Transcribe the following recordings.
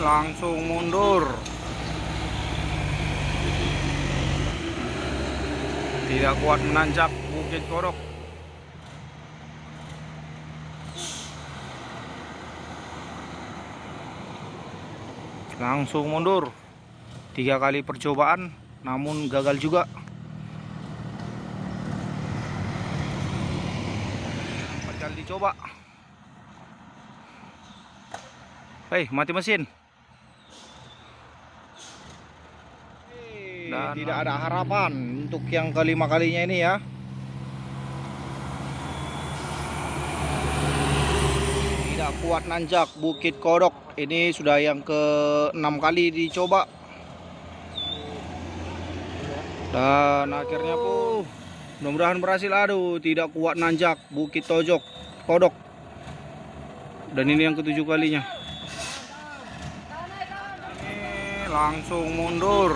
langsung mundur. Tidak kuat menanjak Bukit Kodok. Langsung mundur. 3 kali percobaan namun gagal juga. Empat kali dicoba. Hei, mati mesin. Dan tidak ada harapan untuk yang kelima kalinya ini ya. Tidak kuat nanjak Bukit Kodok. Ini sudah yang ke-6 kali dicoba. Dan akhirnya pun mudah-mudahan berhasil. Aduh, tidak kuat nanjak Bukit Kodok. Dan ini yang ke-7 kalinya. Ini langsung mundur.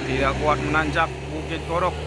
Tidak kuat menanjak Bukit Kodok.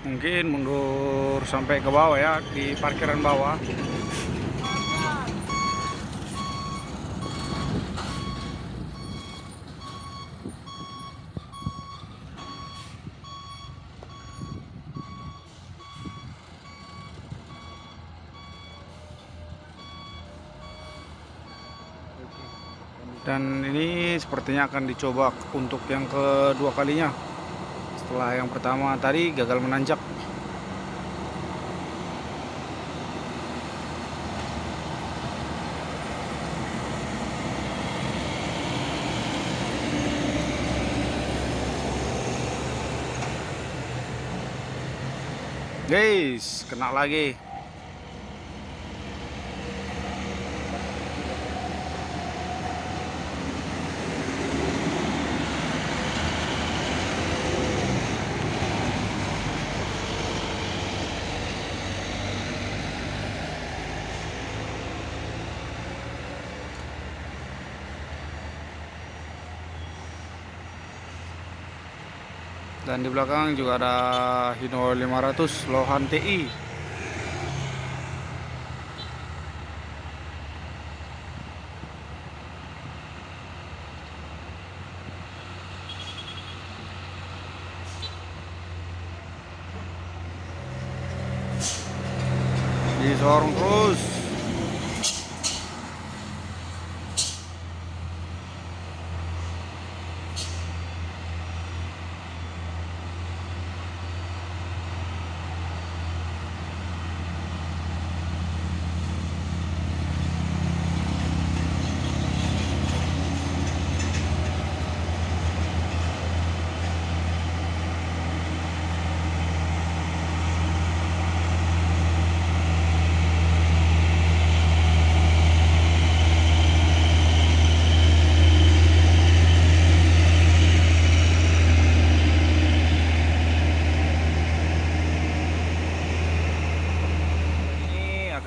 Mungkin mundur sampai ke bawah ya, di parkiran bawah. Dan ini sepertinya akan dicoba untuk yang kedua kalinya. Setelah yang pertama tadi gagal menanjak. Guys, kena lagi. Dan di belakang juga ada Hino 500 Lohan TI. Disorong terus.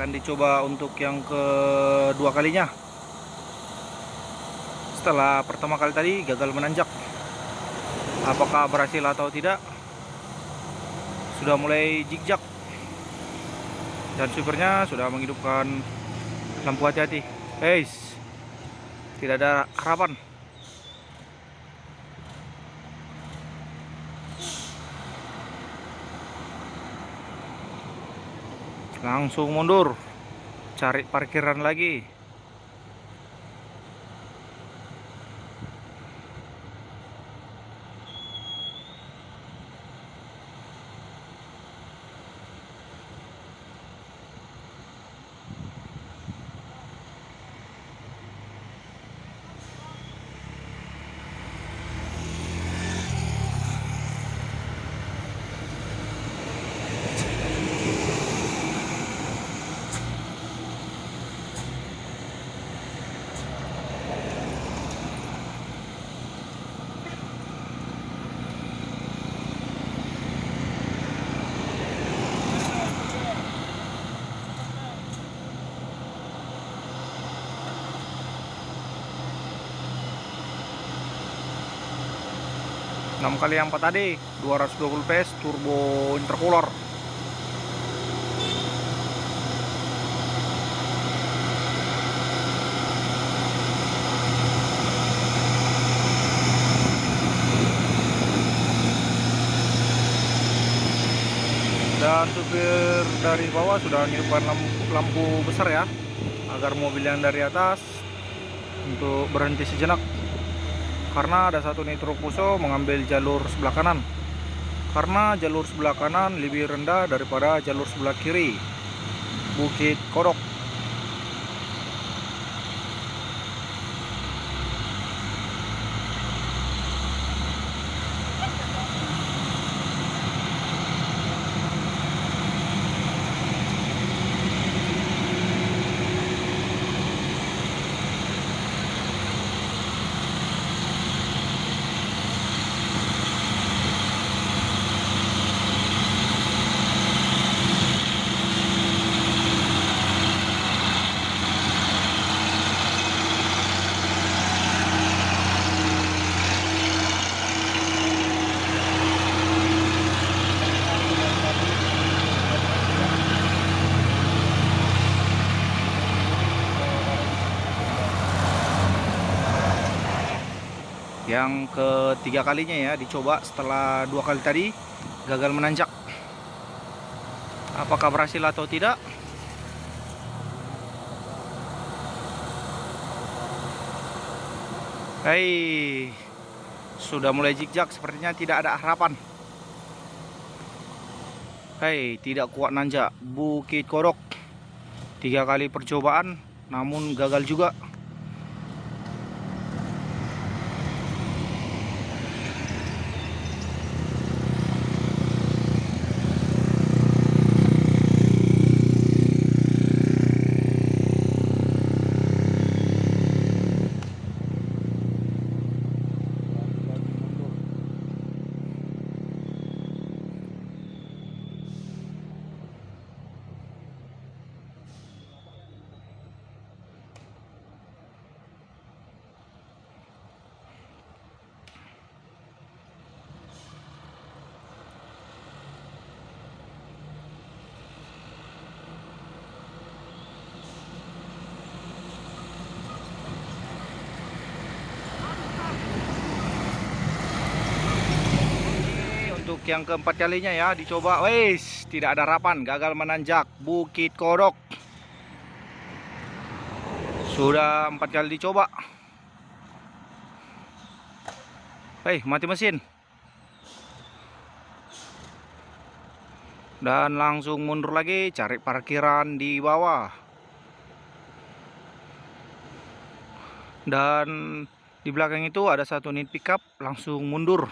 Akan dicoba untuk yang kedua kalinya. Setelah pertama kali tadi gagal menanjak, apakah berhasil atau tidak? Sudah mulai zigzag dan supirnya sudah menghidupkan lampu hati-hati. Guys, tidak ada harapan. langsung mundur, cari parkiran lagi. Enam kali yang 4 tadi 220 PS turbo intercooler. Dan supir dari bawah sudah menghidupkan lampu besar ya, agar mobil yang dari atas untuk berhenti sejenak. Karena ada satu unit truk Fuso mengambil jalur sebelah kanan. Karena jalur sebelah kanan lebih rendah daripada jalur sebelah kiri, Bukit Kodok. Yang ketiga kalinya ya dicoba setelah 2 kali tadi gagal menanjak. Apakah berhasil atau tidak? Hei, sudah mulai zigzag, sepertinya tidak ada harapan. Hei, tidak kuat nanjak Bukit Kodok. 3 kali percobaan namun gagal juga. Untuk yang keempat kalinya ya dicoba, wes tidak ada harapan, gagal menanjak Bukit Kodok. Sudah 4 kali dicoba. Hei, mati mesin. Dan langsung mundur lagi, cari parkiran di bawah. Dan di belakang itu ada satu unit pickup, langsung mundur.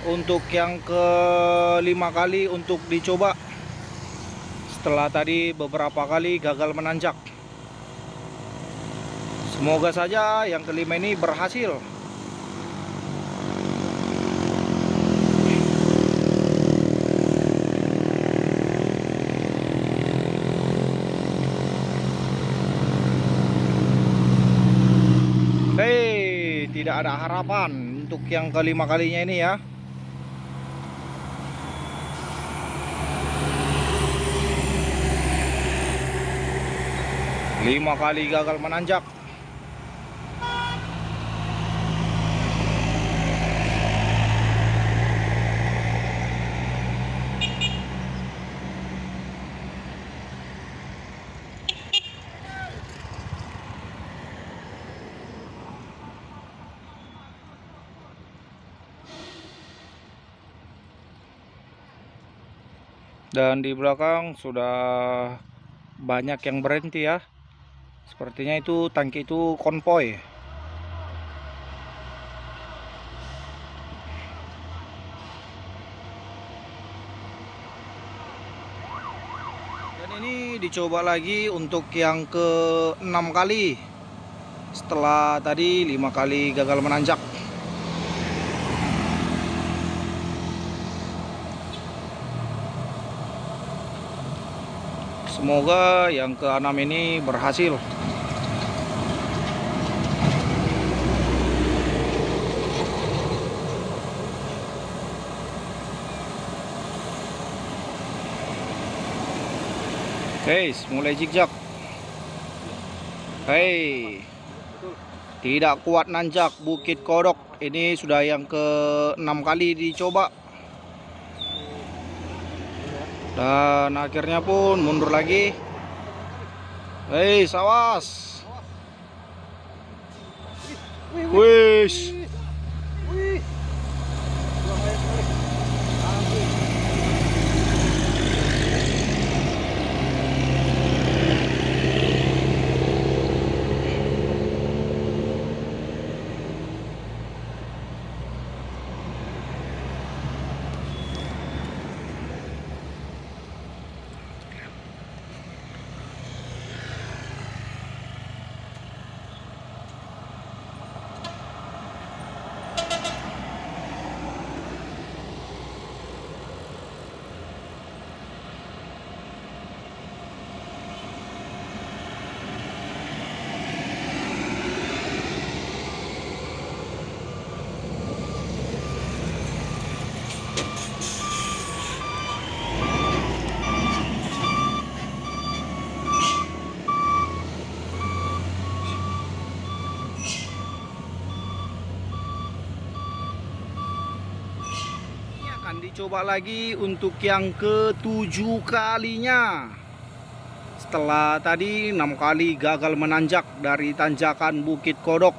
Untuk yang kelima kali untuk dicoba, setelah tadi beberapa kali gagal menanjak. Semoga saja yang kelima ini berhasil. Hei, tidak ada harapan untuk yang kelima kalinya ini ya. Lima kali gagal menanjak. Dan di belakang sudah banyak yang berhenti ya. Sepertinya itu tangki itu konvoy. Dan ini dicoba lagi untuk yang ke-6 kali. Setelah tadi 5 kali gagal menanjak. Semoga yang ke-6 ini berhasil. Guys, mulai zigzag. Hei, tidak kuat nanjak Bukit Kodok. Ini sudah yang ke-6 kali dicoba. Dan akhirnya pun mundur lagi. Hei, awas. Wish. Dicoba lagi untuk yang ke-7 kalinya. Setelah tadi 6 kali gagal menanjak dari tanjakan Bukit Kodok.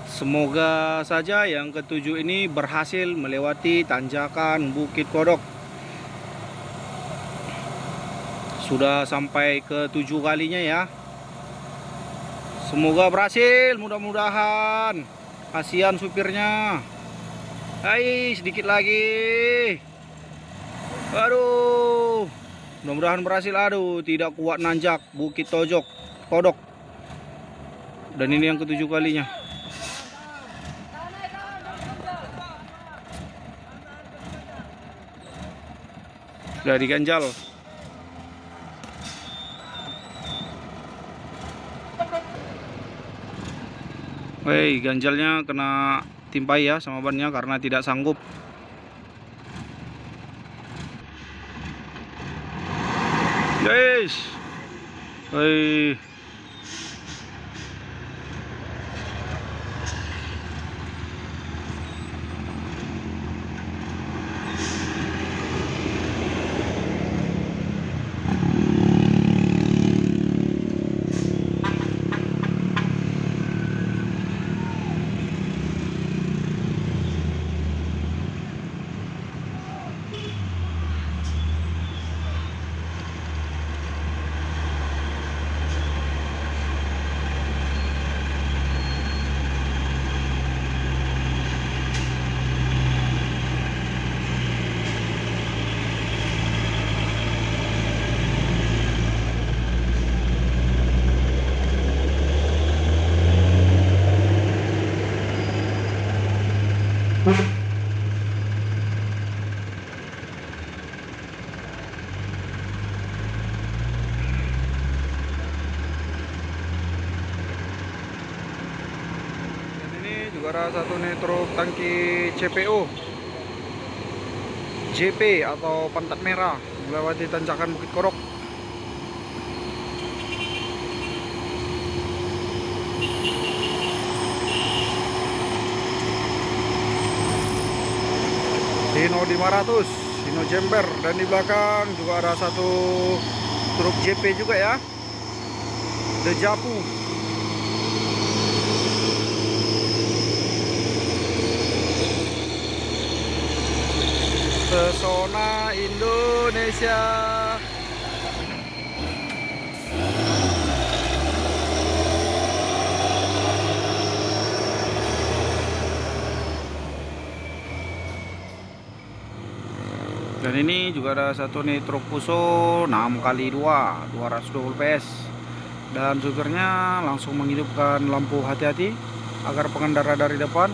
Semoga saja yang ke-7 ini berhasil melewati tanjakan Bukit Kodok. Sudah sampai ke-7 kalinya ya. Semoga berhasil, mudah-mudahan. Kasihan supirnya. Hai, sedikit lagi. Aduh, mudah-mudahan berhasil. Aduh, tidak kuat nanjak Bukit Kodok. Dan ini yang ke-7 kalinya. Sudah diganjal. Hei, ganjalnya kena timpai ya sama bannya karena tidak sanggup. Guys, hei. juga ada satu nih truk tangki CPO JP atau pantat merah melewati tanjakan Bukit Korok. Hino 500, Hino Jember, dan di belakang juga ada satu truk JP juga ya, Dejapu. Pesona Indonesia. Dan ini juga ada satu nih truk Fuso 6x2 220 PS, dan supirnya langsung menghidupkan lampu hati-hati agar pengendara dari depan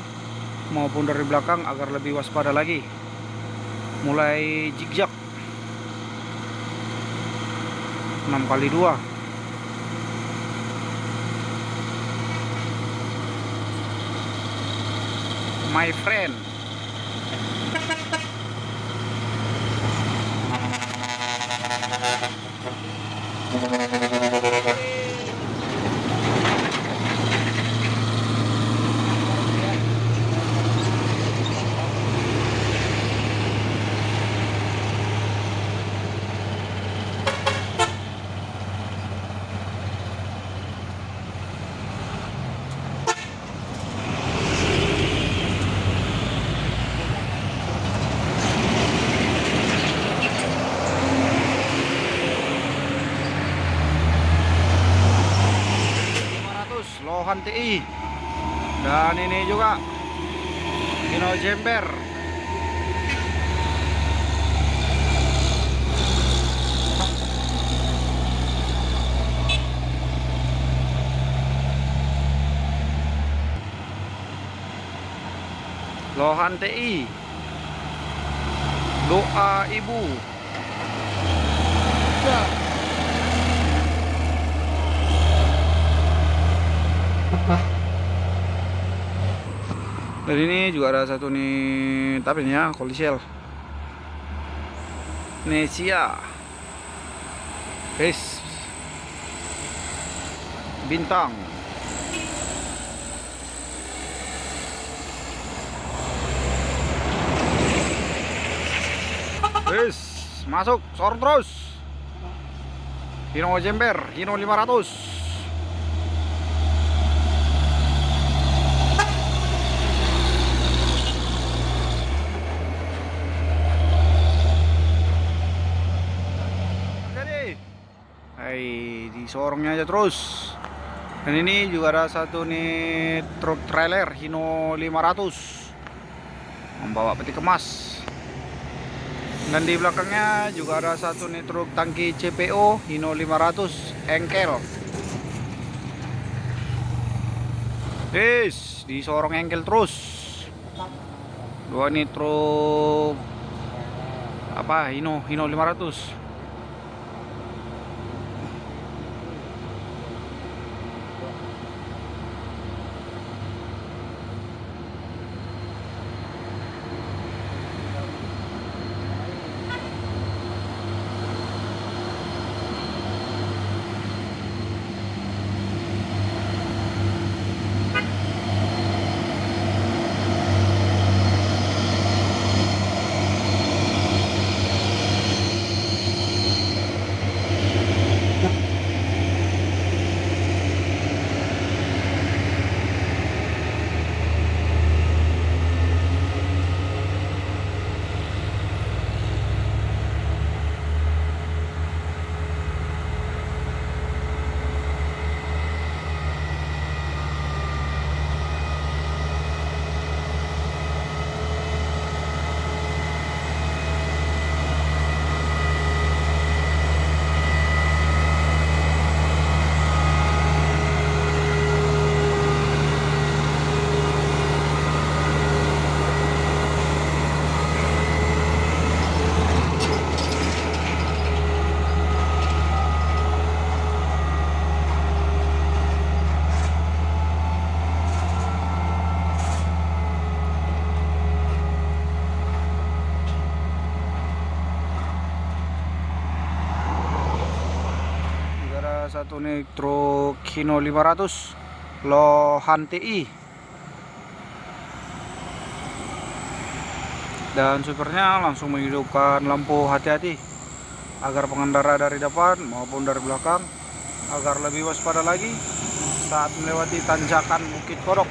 maupun dari belakang agar lebih waspada lagi. Mulai zigzag 6x2. My friend. Lohan TI, dan ini juga Hino Jember. Lohan TI, doa ibu. Dan ini juga ada satu nih tapi ya Kolisiel Nesia Base Bintang. Masuk sor terus. Hino Jember, Hino 500. Disorongnya aja terus. Dan ini juga ada satu nih truk trailer Hino 500 membawa peti kemas. Dan di belakangnya juga ada satu nih truk tangki CPO Hino 500 engkel. Disorong engkel terus. Dua nih truk apa Hino 500. ada satu nih truk Hino 500 Lohan TI, dan supirnya langsung menghidupkan lampu hati-hati agar pengendara dari depan maupun dari belakang agar lebih waspada lagi saat melewati tanjakan Bukit Kodok.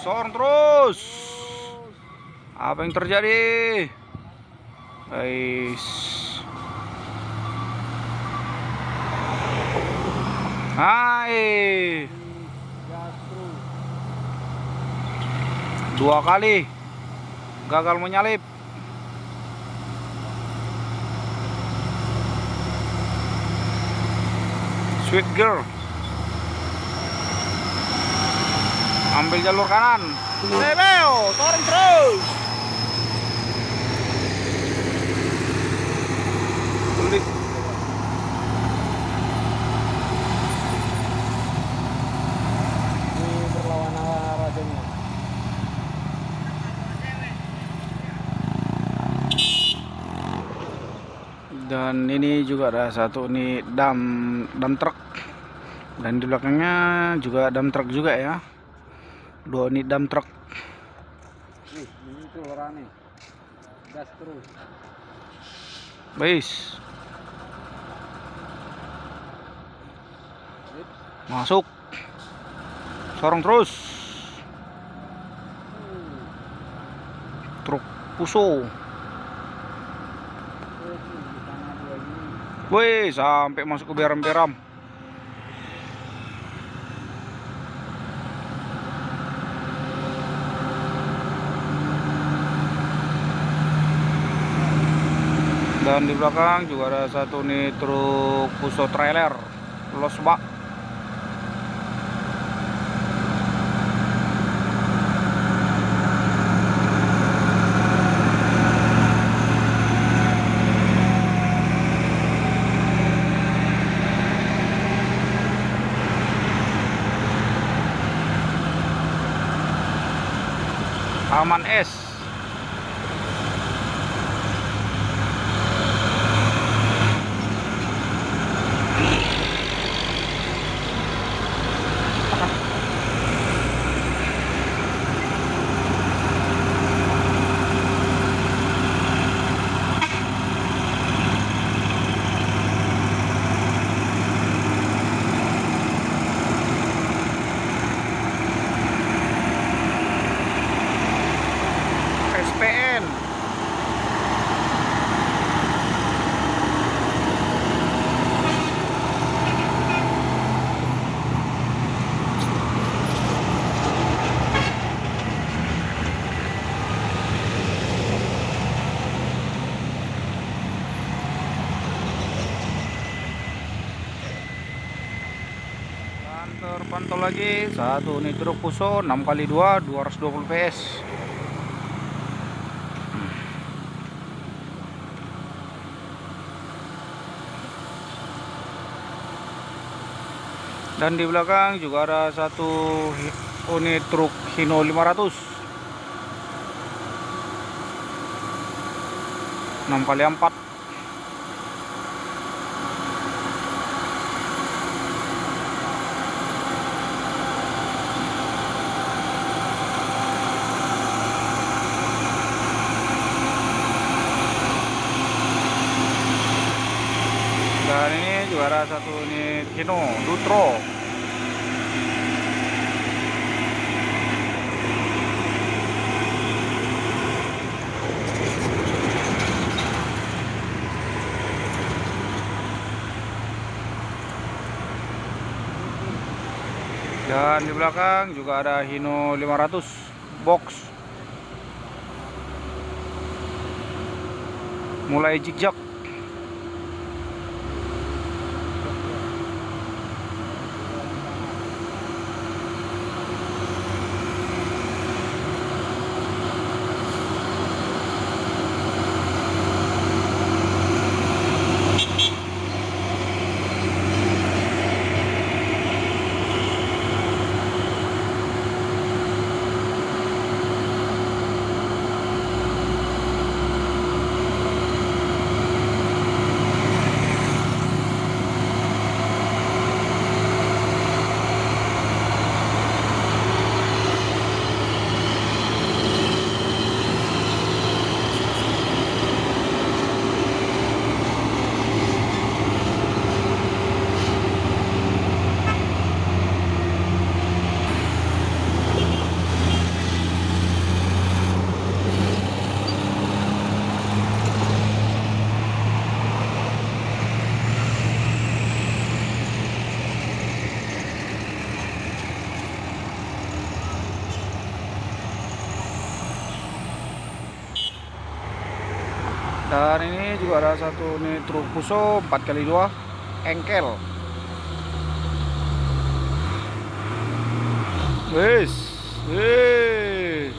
Sorong terus. Apa yang terjadi? Guys. Hai. 2 kali gagal menyalip. Sweet girl. Ambil jalur kanan. Leo, toreng terus. Sulit. Ini berlawan rajanya. Dan ini juga ada satu nih dam truk. Dan di belakangnya juga dam truk juga ya. 2 unit dam truk. Nih, ini tuh orangnya. Gas terus. Bais. Masuk. Sorong terus. Truk Puso. Wih, sampai masuk ke beram-beram. Dan di belakang juga ada satu nih truk Puso trailer Losbak. Aman S. SPN. Dan terpantau lagi satu unit truk Puso 6x2 220 PS. Dan di belakang juga ada satu unit truk Hino 500 6x4. Dan ini juga ada satu unit Hino Dutro. Dan di belakang juga ada Hino 500 box. Mulai zigzag. Dan ini juga ada satu nih truk Fuso 4x2 engkel. Wis, wis.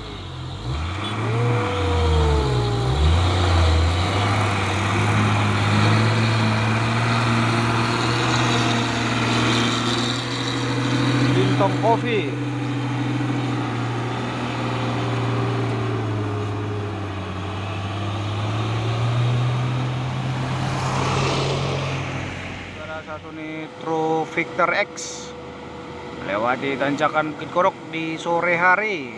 Bintang Coffee. Satu Nitro Victor X melewati tanjakan Bukit Korok di sore hari.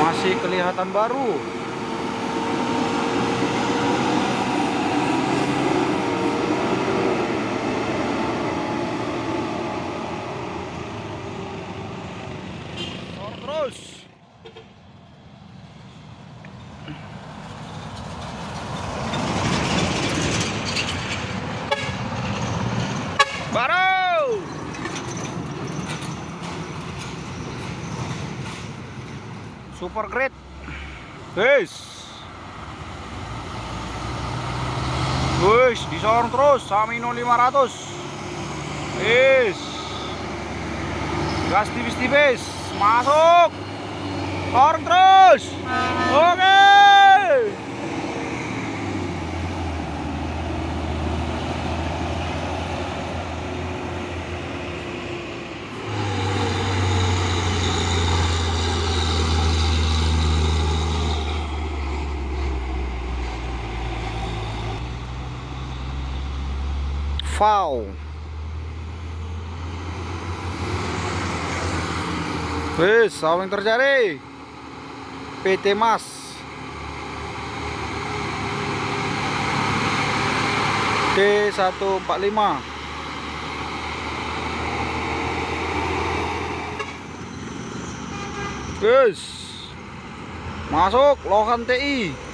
Masih kelihatan baru. Terus baru super great. Wis disorong terus sama Hino 500. Gas tipis-tipis. Masuk, dorong terus. Oke. Wow. Wis, apa yang terjadi? PT Mas T145. Wis, masuk Lohan TI.